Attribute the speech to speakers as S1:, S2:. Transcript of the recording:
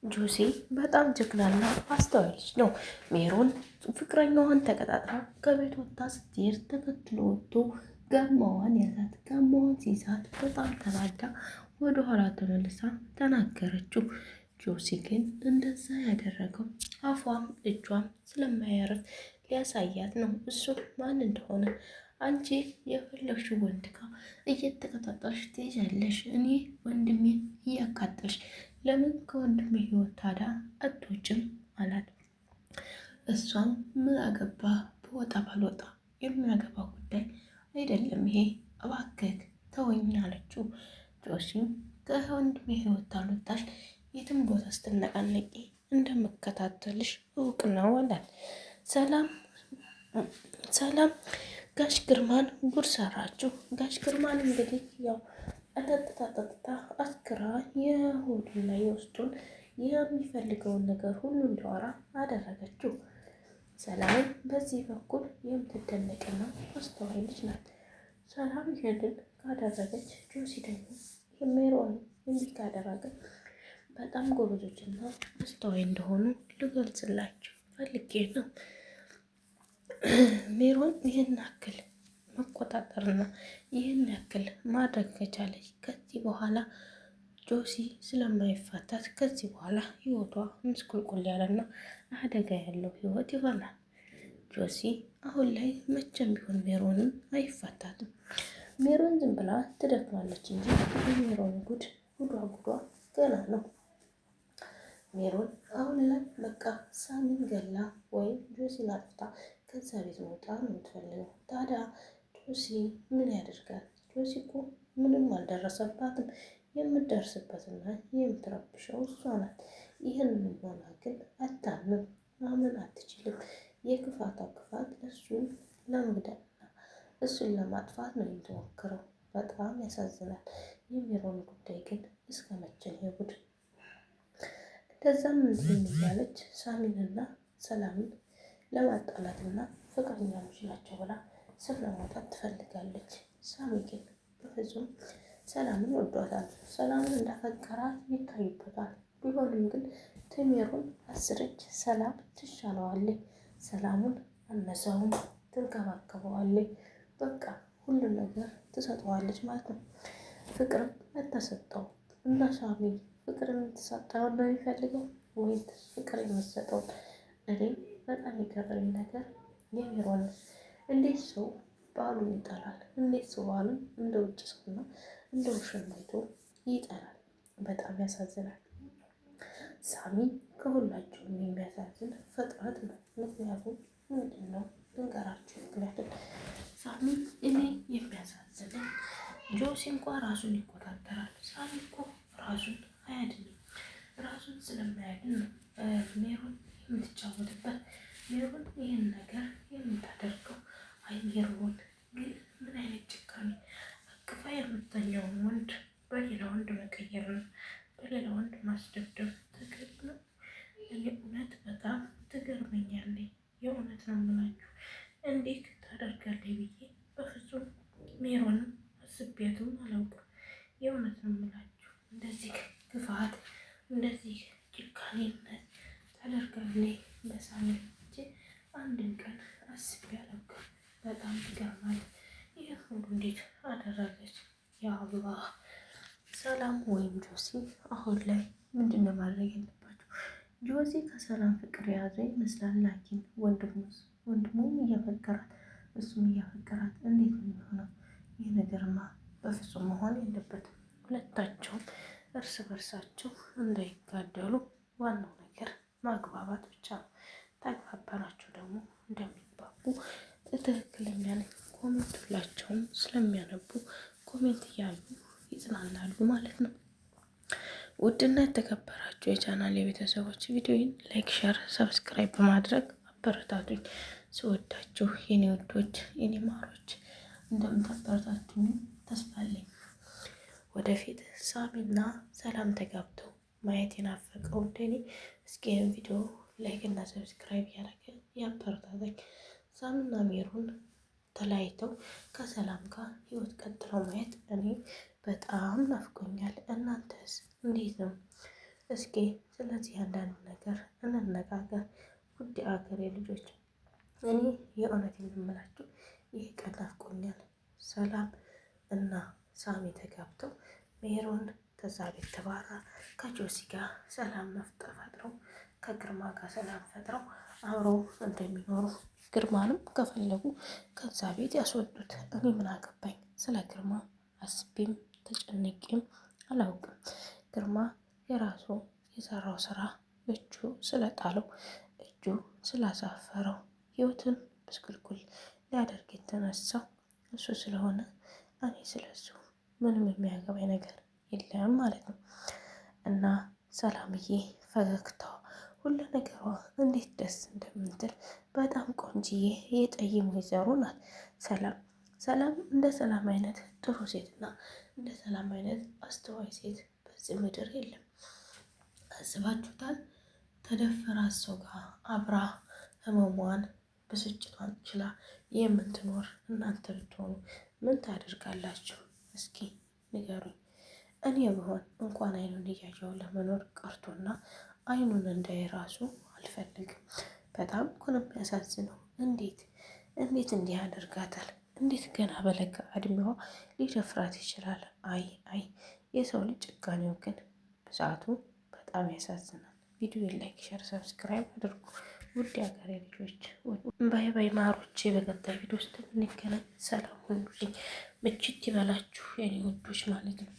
S1: ጆሲ በጣም ጀግናና አስተዋይ ልጅ ነው። ሜሮን ፍቅረኛዋን ተቀጣጥራ ከቤት ወጥታ ስትሄድ ተከትሎ ወጥቶ ጋማዋን ያዛት። ጋማዋን ሲይዛት በጣም ተናዳ ወደ ኋላ ተመልሳ ተናገረችው። ጆሲ ግን እንደዛ ያደረገው አፏም እጇም ስለማያርፍ ሊያሳያት ነው እሱ ማን እንደሆነ። አንቺ የፈለግሽው ወንድ ጋር እየተቀጣጠርሽ ትይዣለሽ፣ እኔ ወንድሜን እያቃጠልሽ ለምን ከወንድሜ ህይወት ታዲያ አትወጭም አላት። እሷም ምን አገባ በወጣ ባልወጣ የሚያገባ ጉዳይ አይደለም ይሄ፣ እባክህ ተወኝ አለችው። ጆሲም ከወንድሜ ህይወት ታልወጣሽ የትም ቦታ ስትነቃነቂ እንደምከታተልሽ እውቅ ነው አላት። ሰላም ጋሽ ግርማን ጉድ ሰራችሁ። ጋሽ ግርማን እንግዲህ ያው ጠጥታ አስክራ የሆዱና የውስጡን የሚፈልገውን ነገር ሁሉ እንዲያወራ አደረገችው። ሰላም በዚህ በኩል የምትደነቅና አስተዋይ ልጅ ናት። ሰላም ይሄንን ካደረገች ጆሲ ደግሞ የሜሮን እንዲህ ካደረገ በጣም ጎበዞችና አስተዋይ እንደሆኑ ልገልጽላቸው ፈልጌ ነው። ሜሮን ይህን ያክል መቆጣጠርና ይህን ያክል ማድረግ ከቻለች ከዚህ በኋላ ጆሲ ስለማይፋታት ከዚህ በኋላ ህይወቷ ምስቁልቁል ያለና አደጋ ያለው ህይወት ይሆናል። ጆሲ አሁን ላይ መቼም ቢሆን ሜሮንን አይፋታትም። ሜሮን ዝም ብላ ትደክማለች እንጂ የሜሮን ጉዷ ገና ነው። ሜሮን አሁን ላይ በቃ ሳሚን ገላ ወይም ጆሲን አጥፍታ ከዛ ቤት መውጣት ነው የምትፈልገው። ታዲያ ጆሲ ምን ያደርጋል? ጆሲ እኮ ምንም አልደረሰባትም። የምትደርስበትና የምትረብሸው እሷ ናት። ይህንን ሆና ግን አታምንም፣ ማመን አትችልም። የክፋቷ ክፋት እሱን ለመግደልና እሱን ለማጥፋት ነው የምትሞክረው። በጣም ያሳዝናል። የሜሮን ጉዳይ ግን እስከ መቼ ነው ጉድ? እንደዛም እንዲህም እያለች ሳሚንና ሰላምን ለማጣላትና ፍቅረኛሞች ናቸው ብላ ስም ለማውጣት ትፈልጋለች። ሳሚ ግን በፍጹም ሰላምን ወዷታል። ሰላምን እንዳፈቀራት ይታዩበታል። ቢሆንም ግን ሜሮን 10 እጅ ሰላም ትሻለዋለች። ሰላሙን አነሰውም ትንከባከበዋለች። በቃ ሁሉን ነገር ትሰጠዋለች ማለት ነው። ፍቅርም አልተሰጠው እና ሳሚ ፍቅርን የምትሰጠው ነው የሚፈልገው ወይስ ፍቅር የምትሰጠው? እኔ በጣም የገረመኝ ነገር የሜሮን እንዴት ሰው ባሉን ይጠላል? እንዴት ሰው ባሉን እንደ ውጭ ሰውና እንደ ውሸማይቶ ይጠላል? በጣም ያሳዝናል። ሳሚ ከሁላቸውም የሚያሳዝን ፍጥረት ነው። ምክንያቱም ምንድን ነው ልንገራችሁ። ምክንያቱም ሳሚ እኔ የሚያሳዝነኝ ጆሲ እንኳ ራሱን ይቆጣጠራል። ሳሚ እኮ ራሱን አያድንም። ራሱን ስለማያድን ነው ሜሮን የምትጫወትበት። ሜሮን ይህን ነገር የምታደርገው አይ ሜሮን ግን ምን አይነት ጭካኔ! አቅፋ የምተኛውን ወንድ በሌላ ወንድ መቀየር ነው፣ በሌላ ወንድ ማስደብደብ ትክክል ነው? እኔ እውነት በጣም ትገርመኛለች። የእውነት ነው የምላችሁ። እንዴት ታደርጋለች ብዬ በፍጹም ሜሮንም አስቤያትም አላውቅም። የእውነት ነው የምላችሁ። እንደዚህ ክፋት፣ እንደዚህ ጭካኔነት ታደርጋለች በሳሚ እንጂ አንድን ቀን አስቤ አላውቅም። በጣም ትገርማለች። ይህ ሁሉ እንዴት አደረገች? ያ አላህ። ሰላም ወይም ጆሲ አሁን ላይ ምንድን ነው ማድረግ ያለባቸው? ጆሲ ከሰላም ፍቅር የያዘ ይመስላል። ላኪን ወንድሙም እያፈቀራት እሱም እያፈቀራት እንዴት ነው የሚሆነው? ይህ ነገርማ በፍጹም መሆን የለበትም። ሁለታቸውም እርስ በርሳቸው እንዳይጋደሉ ዋናው ነገር ማግባባት ብቻ ነው። ተግባባናቸው ደግሞ እንደሚግባቡ ትክክለኛ ነኝ። ኮሜንት ሁላቸውም ስለሚያነቡ ኮሜንት እያሉ ይጽናናሉ ማለት ነው። ውድና የተከበራችሁ የቻናል የቤተሰቦች ቪዲዮን ላይክ፣ ሸር፣ ሰብስክራይብ በማድረግ አበረታቱኝ። ስወዳችሁ የኔ ውዶች የኔ ማሮች እንደምታበረታቱኝ ተስፋ አለኝ። ወደፊት ሳሚና ሰላም ተጋብተው ማየት የናፈቀው እንደኔ እስኪ ይህን ቪዲዮ ላይክ እና ሰብስክራይብ እያደረገ ያበረታታኝ። ሳሚና ሜሮን ተለያይተው ከሰላም ጋር ህይወት ቀጥለው ማየት እኔ በጣም ናፍቆኛል። እናንተስ እንዴት ነው? እስኪ ስለዚህ አንዳንድ ነገር እንነጋገር። ውድ አገሬ ልጆች እኔ የእውነት የምላችሁ ይህ ቀን ናፍቆኛል። ሰላም እና ሳሚ ተጋብተው ሜሮን ከዛ ቤት ተባራ ከጆሲ ጋር ሰላም መፍጠር ፈጥረው ከግርማ ጋር ሰላም ፈጥረው አብረው እንደሚኖሩ ግርማንም ከፈለጉ ከዛ ቤት ያስወጡት። እኔ ምን አገባኝ? ስለ ግርማ አስቤም ተጨንቄም አላውቅም። ግርማ የራሱ የሰራው ስራ እጁ ስለጣለው እጁ ስላሳፈረው ህይወትን ብስኩልኩል ሊያደርግ የተነሳው እሱ ስለሆነ እኔ ስለሱ ምንም የሚያገባኝ ነገር የለም ማለት ነው። እና ሰላምዬ ፈገግታዋ ሁሉ ነገሯ እንዴት ደስ እንደምትል በጣም ቆንጅዬ የጠይም ወይዘሮ ናት ሰላም። ሰላም እንደ ሰላም አይነት ጥሩ ሴትና እንደ ሰላም አይነት አስተዋይ ሴት በዚህ ምድር የለም። አስባችሁታል? ተደፈራ ሰው ጋር አብራ ህመሟን ብስጭቷን ችላ የምትኖር እናንተ ብትሆኑ ምን ታደርጋላችሁ? እስኪ ንገሩኝ። እኔ ብሆን እንኳን አይኑን እያየው ለመኖር ቀርቶና አይኑን እንዳይራሱ አልፈልግም። በጣም እኮ ነው የሚያሳዝነው። እንዴት እንዲህ ያደርጋታል? እንዴት ገና በለጋ እድሜዋ ሊደፍራት ይችላል? አይ የሰው ልጅ ጭካኔው ግን ብዛቱ በጣም ያሳዝናል። ቪዲዮ ላይክ፣ ሸር፣ ሰብስክራይብ አድርጉ። ውድ ሀገሬ ልጆች ባይ ማሮቼ፣ በቀጣይ ቪዲዮ ውስጥ እንገናኝ። ሰላም ሁኑልኝ። ምችት ይበላችሁ የኔ ውዶች ማለት ነው።